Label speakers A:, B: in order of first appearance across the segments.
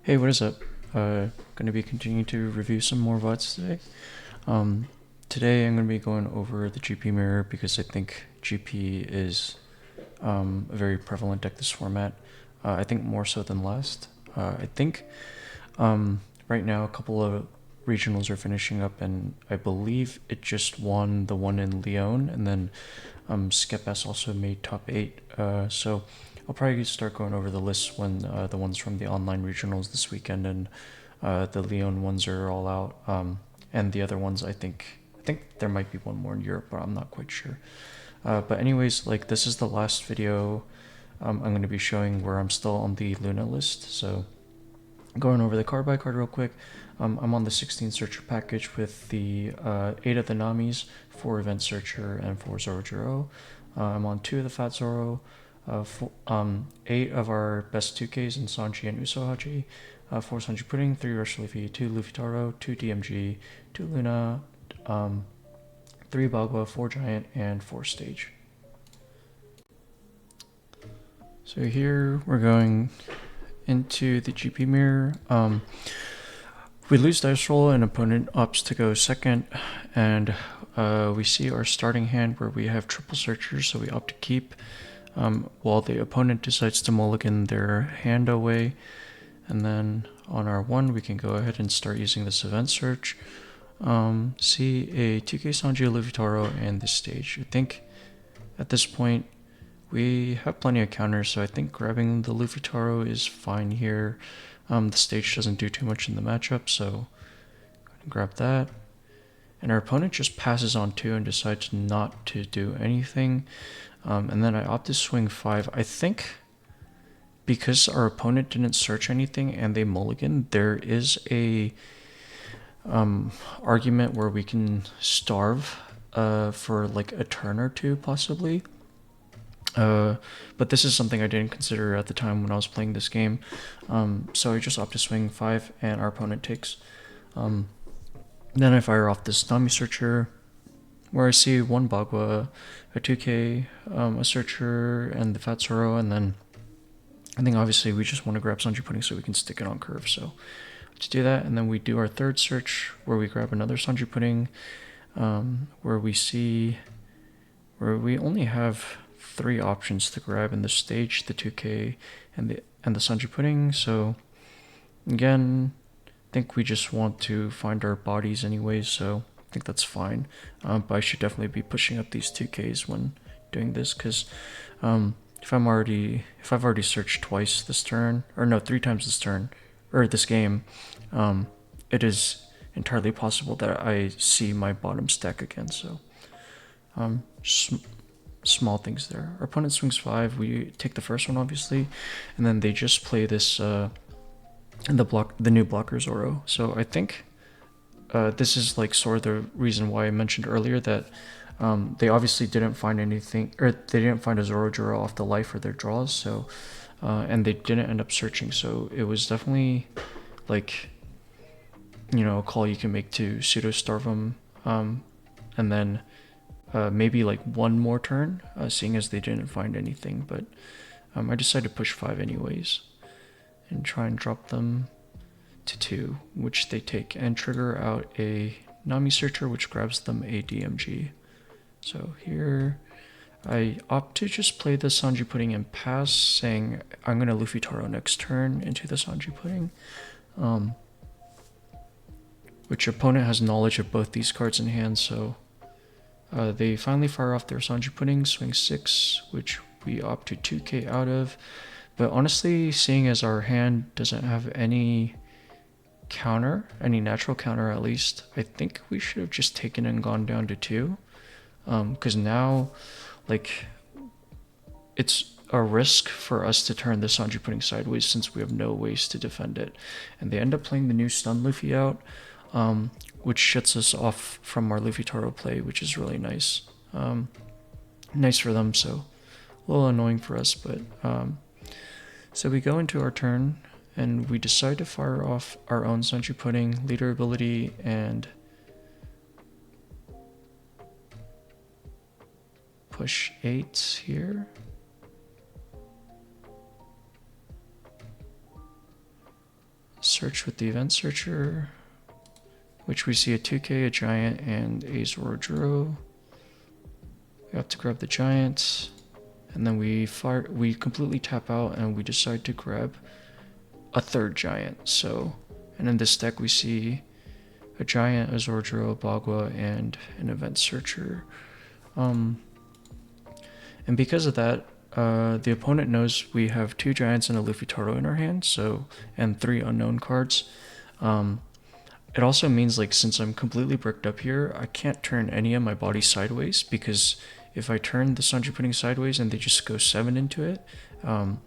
A: Hey, what is up? Going to be continuing to review some more VODs today. Um, Today I'm going to be going over the GP mirror because I think GP is a very prevalent deck this format. I think more so than last. I think right now a couple of regionals are finishing up, and I believe it just won the one in Lyon, and then Skepbass also made top 8. So I'll probably start going over the lists when the ones from the online regionals this weekend and the Lyon ones are all out. And the other ones, I think there might be one more in Europe, but I'm not quite sure. But anyways, like this is the last video I'm going to be showing where I'm still on the Luna list. So going over the card by card real quick. I'm on the 16 searcher package with the 8 of the Namis, 4 event searcher, and 4 Zoro. I'm on 2 of the Fat Zoro, 8 of our best 2Ks in Sanji and Usohachi, 4 Sanji Pudding, 3 Rush Luffy, 2 Luffy Taro, 2 DMG, 2 Luna, 3 Bagua, 4 Giant, and 4 Stage. So here we're going into the GP mirror. We lose dice roll, and opponent opts to go second, and we see our starting hand where we have triple searchers, so we opt to keep, while the opponent decides to mulligan their hand away. And then on our 1, we can go ahead and start using this event search. See a 2K Sanji, Luffy Taro, and this stage. I think at this point we have plenty of counters, so I think grabbing the Luffy Taro is fine here. The stage doesn't do too much in the matchup, so grab that. And our opponent just passes on 2 and decides not to do anything. And then I opt to swing 5. I think because our opponent didn't search anything and they mulligan, there is a argument where we can starve for like a turn or two possibly. But this is something I didn't consider at the time when I was playing this game. So I just opt to swing 5 and our opponent takes. Then I fire off this Nami Searcher where I see 1 Bagua, a 2K, a Searcher, and the Fat Zoro, and then I think obviously we just want to grab Sanji Pudding so we can stick it on curve. So to do that, and then we do our third search where we grab another Sanji Pudding, where we only have 3 options to grab in the stage: the 2K and the Sanji Pudding. So again, I think we just want to find our bodies anyways, so I think that's fine. But I should definitely be pushing up these 2Ks when doing this, because if I've already searched twice this turn, or no, 3 times this turn, or this game, it is entirely possible that I see my bottom stack again. So small things there. Our opponent swings 5. We take the first one obviously, and then they just play this the new blocker Zoro. So I think this is like sort of the reason why I mentioned earlier that they obviously didn't find anything, or they didn't find a Zoro off the life for their draws. So and they didn't end up searching. So it was definitely like, a call you can make to pseudo starve them, and then maybe like one more turn, seeing as they didn't find anything. But I decided to push 5 anyways and try and drop them to 2, which they take, and trigger out a Nami Searcher, which grabs them a DMG. So here I opt to just play the Sanji Pudding and pass, saying I'm going to Luffy Taro next turn into the Sanji Pudding, which opponent has knowledge of both these cards in hand. So they finally fire off their Sanji Pudding, swing 6, which we opt to 2K out of. But honestly, seeing as our hand doesn't have any natural counter at least, I think we should have just taken and gone down to 2. Because now, like, it's a risk for us to turn the Sanji Pudding sideways since we have no ways to defend it. And they end up playing the new Stun Luffy out, which shuts us off from our Luffy Taro play, which is really nice. Nice for them, so a little annoying for us, but so we go into our turn and we decide to fire off our own Sanji Pudding, leader ability, and push 8 here. search with the event searcher, which we see a 2K, a giant, and a Zoro. We have to grab the giant, and then we completely tap out and we decide to grab a third giant. So, and in this deck we see a giant, a Zoro, a Bagua, and an event searcher. And because of that, the opponent knows we have 2 giants and a Luffy Taro in our hand, so, and 3 unknown cards. It also means, like, since I'm completely bricked up here, I can't turn any of my body sideways, because if I turn the Sanji Pudding sideways and they just go 7 into it, and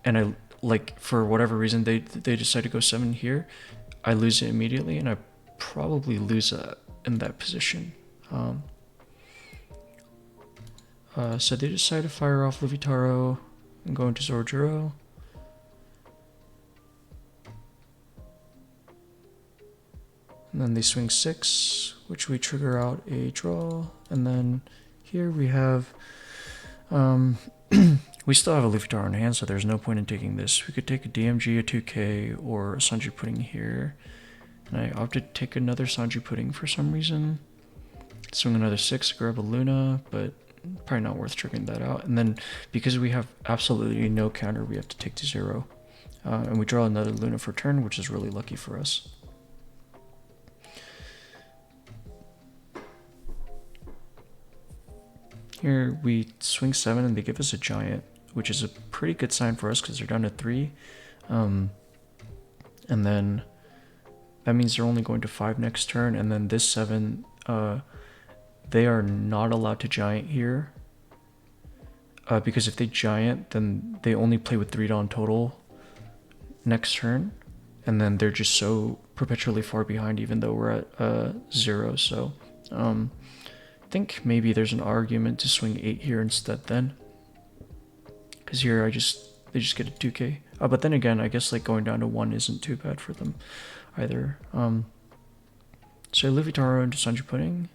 A: I, like, for whatever reason they decide to go 7 here, I lose it immediately, and I probably lose in that position. So they decide to fire off Luffy Taro and go into Zoro. And then they swing 6, which we trigger out a draw. And then here we have, we still have a Luffy Taro in hand, so there's no point in taking this. We could take a DMG, a 2K, or a Sanji Pudding here. And I opted to take another Sanji Pudding for some reason. Swing another 6, grab a Luna, but probably not worth triggering that out. And then because we have absolutely no counter, we have to take to 0. And we draw another Luna for turn, which is really lucky for us. Here we swing 7 and they give us a giant, which is a pretty good sign for us because they're down to 3. And then that means they're only going to 5 next turn, and then this 7, they are not allowed to giant here, because if they giant, then they only play with 3 Dawn total next turn, and then they're just so perpetually far behind even though we're at 0. So I think maybe there's an argument to swing 8 here instead then, because here they just get a 2K. But then again, I guess like going down to 1 isn't too bad for them either. So Luffy Taro into Sanji Pudding.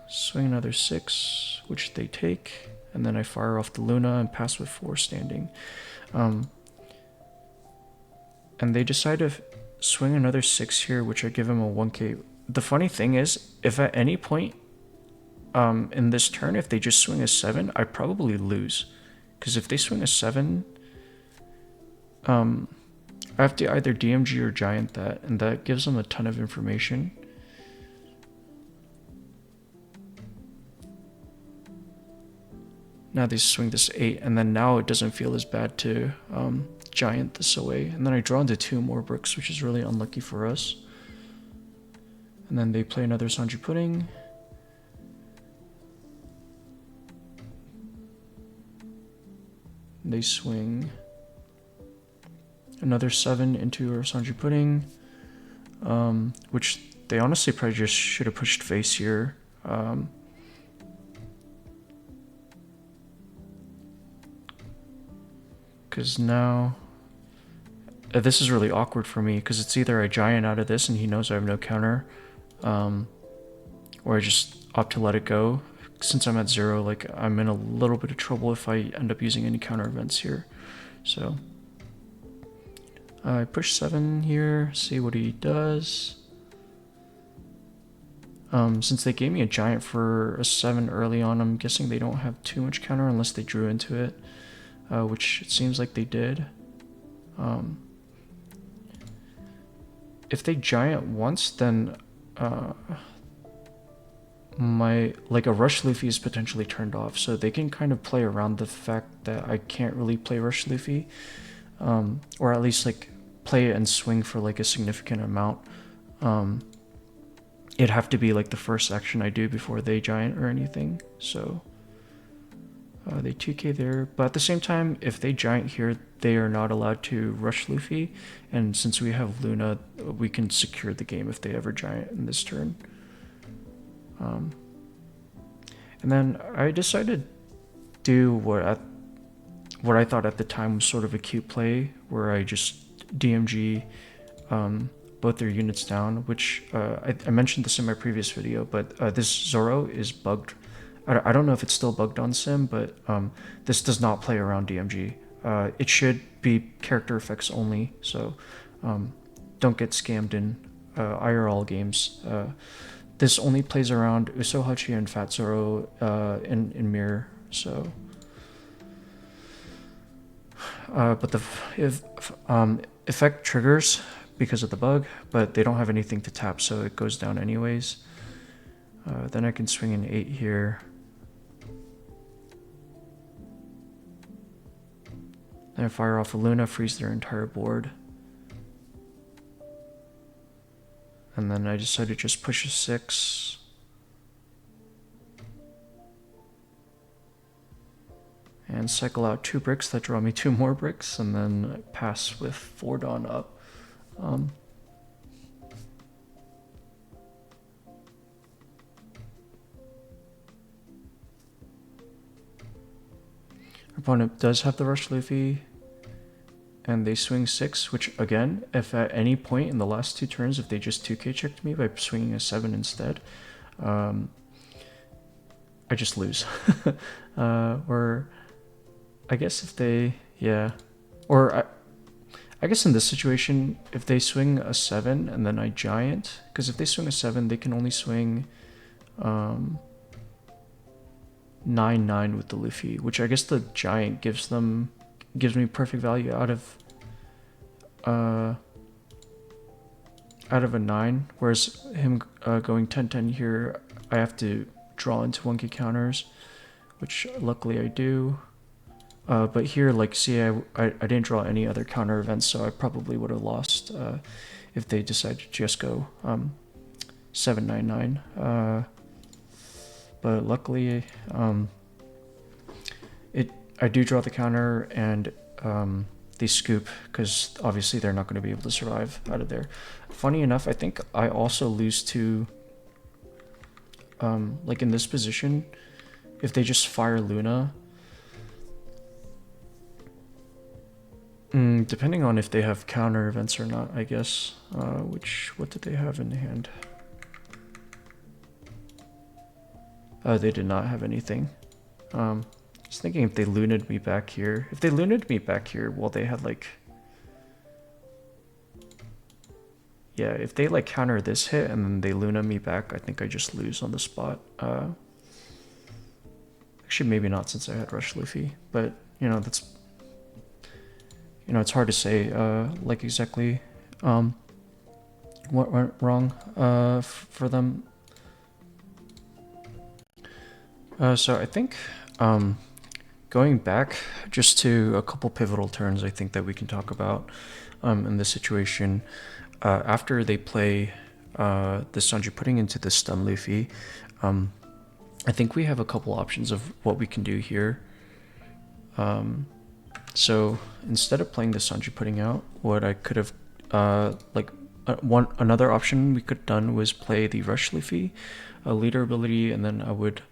A: Swing another 6, which they take, and then I fire off the Luna and pass with 4 standing. And they decide to swing another 6 here, which I give him a 1K. The funny thing is, if at any point in this turn, if they just swing a 7, I probably lose. Because if they swing a 7, I have to either DMG or giant that, and that gives them a ton of information. Now they swing this 8, and then now it doesn't feel as bad to giant this away. And then I draw into 2 more bricks, which is really unlucky for us. And then they play another Sanji Pudding. They swing another 7 into our Sanji Pudding, which they honestly probably just should have pushed face here. Because now, this is really awkward for me, because it's either I giant out of this and he knows I have no counter, or I just opt to let it go. Since I'm at 0, like, I'm in a little bit of trouble if I end up using any counter events here. So I push 7 here, see what he does. Since they gave me a giant for a 7 early on, I'm guessing they don't have too much counter unless they drew into it, which it seems like they did. If they giant once, then a Rush Luffy is potentially turned off, so they can kind of play around the fact that I can't really play Rush Luffy, or at least like play it and swing for like a significant amount. It'd have to be like the first action I do before they giant or anything. So they 2K there, but at the same time, if they giant here, they are not allowed to rush Luffy, and since we have Luna, we can secure the game if they ever giant in this turn. And then I decided to do what I thought at the time was sort of a cute play, where I just DMG both their units down, which I mentioned this in my previous video, but this Zoro is bugged. I don't know if it's still bugged on Sim, but this does not play around DMG. it should be character effects only, so don't get scammed in IRL games. This only plays around Usohachi and Fat Zoro in Mirror, so... but the effect triggers because of the bug, but they don't have anything to tap, so it goes down anyways. Then I can swing an 8 here. Then I fire off a Luna, freeze their entire board. And then I decide to just push a 6. And cycle out 2 bricks that draw me 2 more bricks, and then pass with 4 Dawn up. Opponent does have the Rush Luffy, and they swing 6, which again, if at any point in the last 2 turns, if they just 2k checked me by swinging a 7 instead, I just lose. Or I guess if they, yeah, or I guess in this situation, if they swing a 7 and then I giant, because if they swing a 7, they can only swing 9/9 with the Luffy, which I guess the giant gives me perfect value out of a 9, whereas him going 10/10 here, I have to draw into 1k counters, which luckily I do. But here, like, see, I didn't draw any other counter events, so I probably would have lost if they decided to just go 7/9/9. But luckily, I do draw the counter, and they scoop, because obviously they're not going to be able to survive out of there. Funny enough, I think I also lose to, like in this position, if they just fire Luna, depending on if they have counter events or not, I guess. What did they have in hand? They did not have anything. I was thinking if they Luna'd me back here. If they Luna'd me back here, well, they had like... Yeah, if they like counter this hit and then they Luna me back, I think I just lose on the spot. Actually, maybe not, since I had Rush Luffy. But, you know, that's... You know, it's hard to say, like, exactly what went wrong for them. So I think going back just to a couple pivotal turns, I think that we can talk about in this situation. After they play the Sanji putting into the stun Luffy, I think we have a couple options of what we can do here. So instead of playing the Sanji putting out, what I could have another option we could have done was play the Rush Luffy, leader ability, and then I would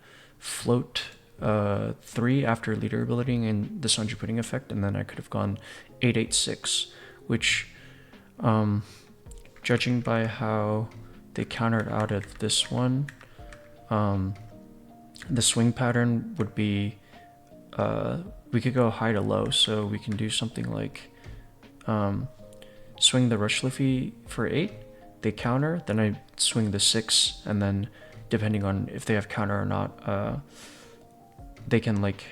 A: float 3 after leader ability and the Sanji putting effect, and then I could have gone 8/8/6, which, judging by how they countered out of this one, the swing pattern would be we could go high to low, so we can do something like swing the Rush Luffy for 8, they counter, then I swing the 6, and then depending on if they have counter or not, they can like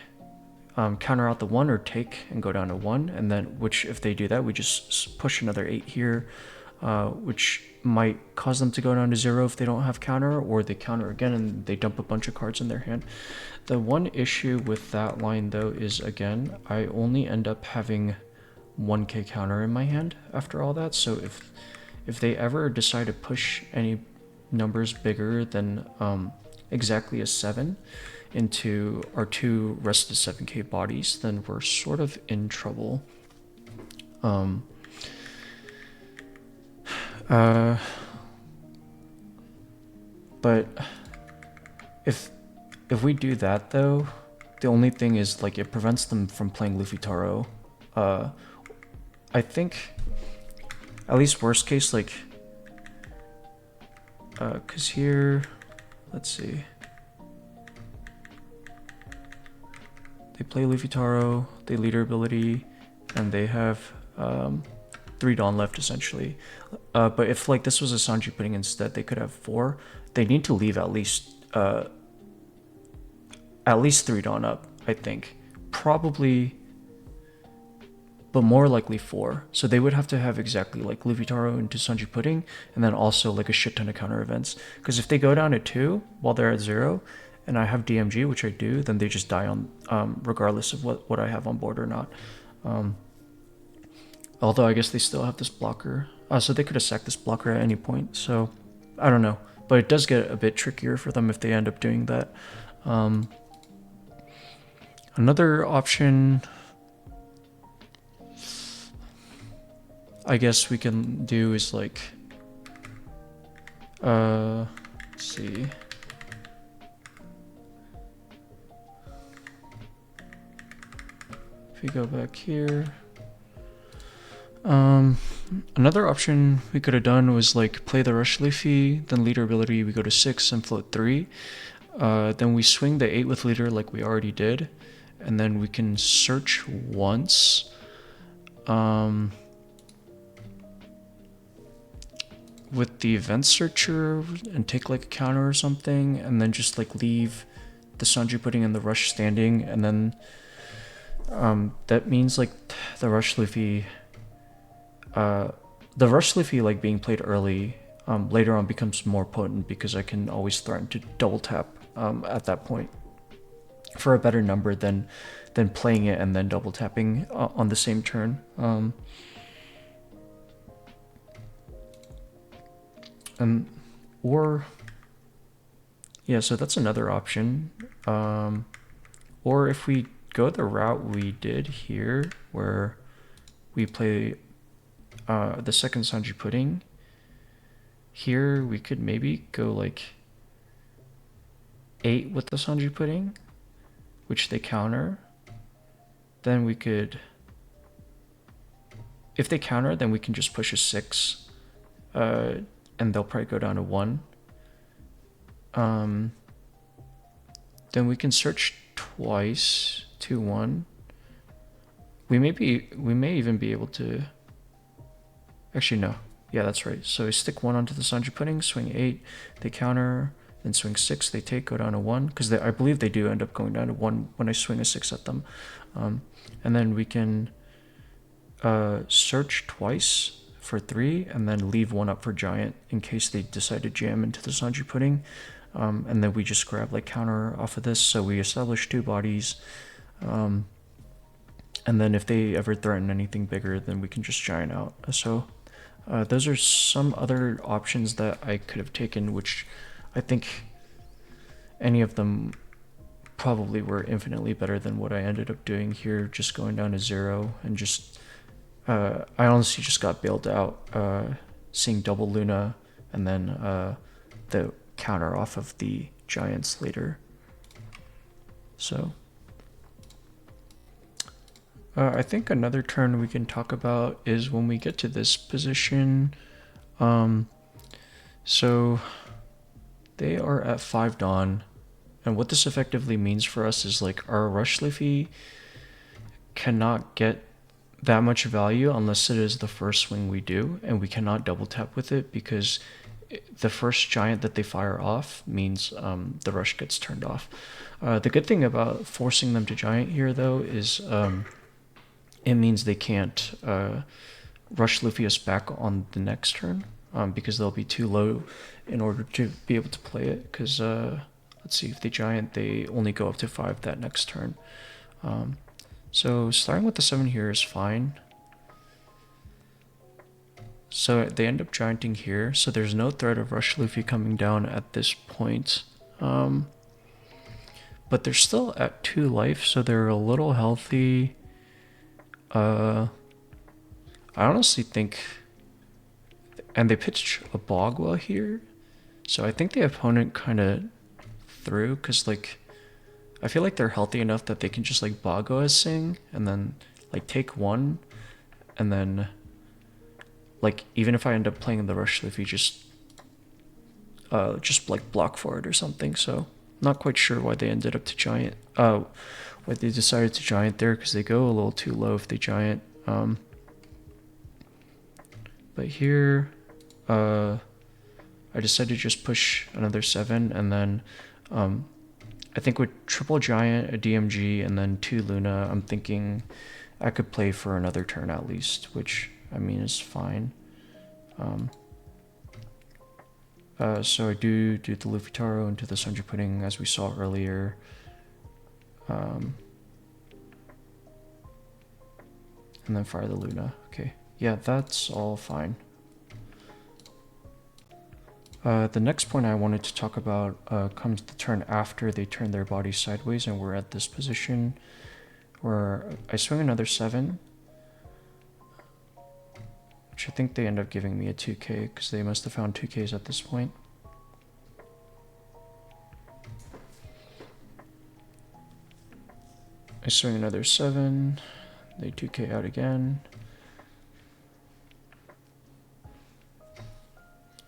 A: counter out the 1 or take and go down to 1, and then which if they do that, we just push another 8 here, which might cause them to go down to 0 if they don't have counter, or they counter again and they dump a bunch of cards in their hand. The one issue with that line though is, again, I only end up having 1k counter in my hand after all that, so if they ever decide to push any numbers bigger than exactly a 7 into our 2 rested 7k bodies, then we're sort of in trouble. But if we do that though, the only thing is, like, it prevents them from playing Luffy Taro. I think, at least worst case, like, cause here, let's see. They play Luffy Taro, they leader ability, and they have 3 Dawn left essentially. But if like this was a Sanji pudding instead, they could have 4. They need to leave at least 3 Dawn up, I think. Probably, but more likely 4. So they would have to have exactly like Luffy Taro into Sanji pudding, and then also like a shit ton of counter events. Because if they go down to 2 while they're at 0, and I have DMG, which I do, then they just die on regardless of what I have on board or not. Although I guess they still have this blocker. So they could have sacked this blocker at any point. So I don't know. But it does get a bit trickier for them if they end up doing that. Another option I guess we can do is like, let's see. If we go back here, another option we could have done was like play the Rush Luffy, then leader ability we go to 6 and float 3. Then we swing the 8 with leader like we already did, and then we can search once. With the event searcher and take like a counter or something, and then just like leave the Sanji pudding and the Rush standing, and then that means like the Rush Luffy like being played early later on becomes more potent because I can always threaten to double tap at that point for a better number than playing it and then double tapping on the same turn. So that's another option. Or if we go the route we did here, where we play the second Sanji pudding, here we could maybe go like 8 with the Sanji pudding, which they counter. Then we could, if they counter, then we can just push a 6, and they'll probably go down to 1. Then we can search twice, 2-1. We may even be able to. Actually, no. Yeah, that's right. So I stick 1 onto the Sanji pudding, swing 8, they counter, then swing 6, they take, go down to 1, because I believe they do end up going down to 1 when I swing a 6 at them. And then we can search twice for 3, and then leave 1 up for Giant in case they decide to jam into the Sanji pudding. And then we just grab like counter off of this, so we establish 2 bodies. And then if they ever threaten anything bigger, then we can just Giant out. So those are some other options that I could have taken, which I think any of them probably were infinitely better than what I ended up doing here, just going down to 0 and just I honestly just got bailed out seeing double Luna and then the counter off of the Giants later. So I think another turn we can talk about is when we get to this position. So they are at 5 Dawn, and what this effectively means for us is like our Rush Luffy cannot get that much value unless it is the first swing we do, and we cannot double tap with it because the first Giant that they fire off means the Rush gets turned off. The good thing about forcing them to Giant here though is it means they can't Rush Luffy us back on the next turn because they'll be too low in order to be able to play it, because let's see, if they Giant they only go up to 5 that next turn. So starting with the 7 here is fine. So they end up Gianting here, so there's no threat of Rush Luffy coming down at this point. But they're still at 2 life, so they're a little healthy. I honestly think, and they pitch a Bogwa here, so I think the opponent kind of threw, because like I feel like they're healthy enough that they can just like Bogwa as Sing and then like take 1, and then like even if I end up playing the Rush Luffy, just like block for it or something. So Not quite sure why they ended up to giant. Why they decided to giant there, because they go a little too low if they giant. But here, I decided to just push another 7, and then I think with triple giant, a DMG, and then 2 Luna, I'm thinking I could play for another turn at least, which I mean is fine. So I do the Luffy Taro into the Sanji Pudding as we saw earlier. And then fire the Luna. Okay, yeah, that's all fine. The next point I wanted to talk about comes the turn after they turn their body sideways and we're at this position where I swing another 7, which I think they end up giving me a 2k because they must have found 2ks at this point. I swing another 7, they 2k out again.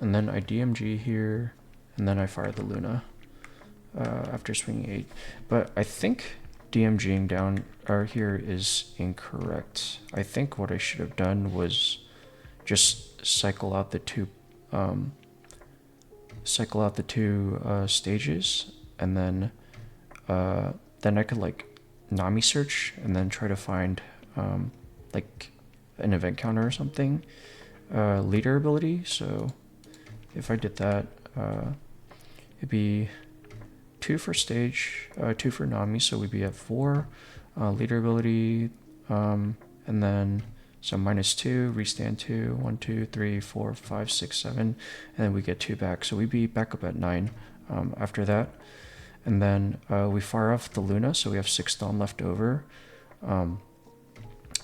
A: And then I DMG here, and then I fire the Luna after swinging 8. But I think DMGing down here is incorrect. I think what I should have done was just cycle out the two stages, and then I could like Nami search and then try to find like an event counter or something, leader ability. So if I did that, it'd be 2 for stage, 2 for Nami, so we'd be at 4. Leader ability, and then so -2, restand 2, 1, 2, 3, 4, 5, 6, 7, and then we get 2 back. So we'd be back up at 9 after that. And then we fire off the Luna, so we have 6 Dawn left over.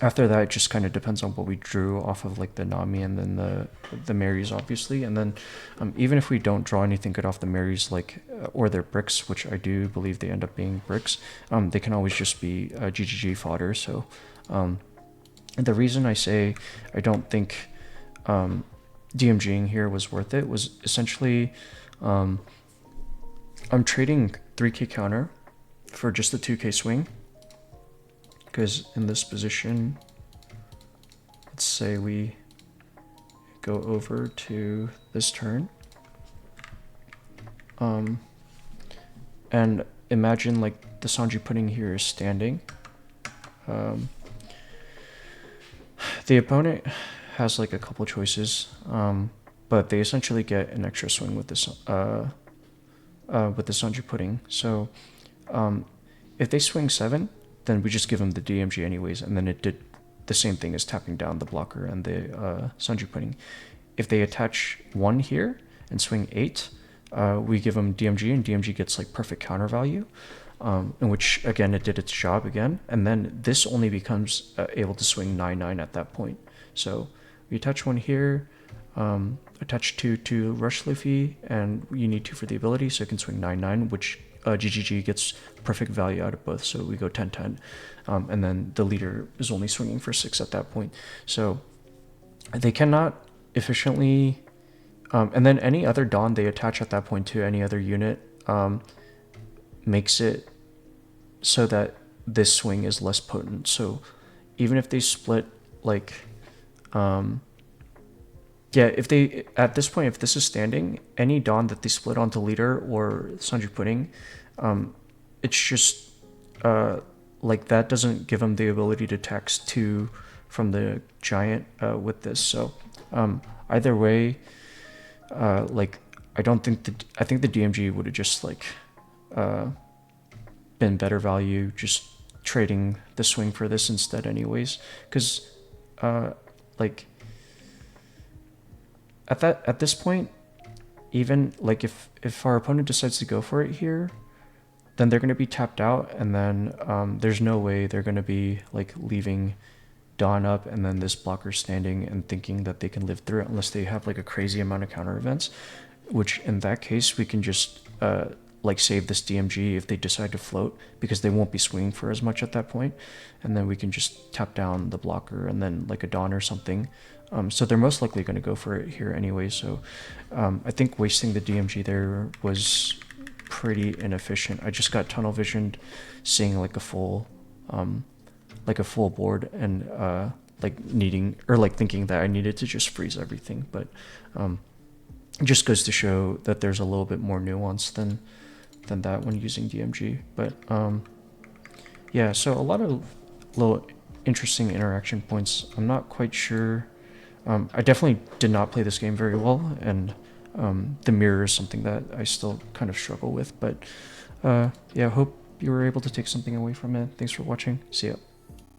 A: After that, it just kind of depends on what we drew off of like the Nami and then the Marys, obviously. And then even if we don't draw anything good off the Marys, like or their bricks, which I do believe they end up being bricks, they can always just be GGG fodder. So the reason I say I don't think DMGing here was worth it was essentially I'm trading 3k counter for just a 2k swing. Because in this position, let's say we go over to this turn. And imagine like the Sanji Pudding here is standing. The opponent has like a couple choices, but they essentially get an extra swing with this Sanji Pudding. So if they swing 7, then we just give them the DMG anyways, and then it did the same thing as tapping down the blocker and the Sanji Pudding. If they attach 1 here and swing 8, we give them DMG, and DMG gets like perfect counter value, in which again it did its job again, and then this only becomes able to swing 9/9 at that point. So we attach 1 here, attach 2 to rush Luffy, and you need 2 for the ability, so it can swing 9/9, which GGG gets perfect value out of both, so we go 10/10, and then the leader is only swinging for 6 at that point. So they cannot efficiently, and then any other Dawn they attach at that point to any other unit makes it so that this swing is less potent. So even if they split like, if they, at this point, if this is standing, any Dawn that they split onto leader or Sanji Pudding, it's just, like that doesn't give them the ability to tax 2 from the giant, with this. So, either way, like, I think the DMG would have just like, been better value, just trading the swing for this instead anyways. Cause, like, at this point, even like if our opponent decides to go for it here, then they're going to be tapped out, and then there's no way they're going to be like leaving Dawn up and then this blocker standing and thinking that they can live through it unless they have like a crazy amount of counter events, which in that case we can just like save this DMG if they decide to float, because they won't be swinging for as much at that point, and then we can just tap down the blocker and then like a Dawn or something. So they're most likely going to go for it here anyway. So I think wasting the DMG there was pretty inefficient. I just got tunnel visioned seeing like a full board and like needing or like thinking that I needed to just freeze everything, but it just goes to show that there's a little bit more nuance than that when using DMG. But yeah, so a lot of little interesting interaction points. I'm not quite sure. I definitely did not play this game very well, and the mirror is something that I still kind of struggle with. But yeah, hope you were able to take something away from it. Thanks for watching. See ya.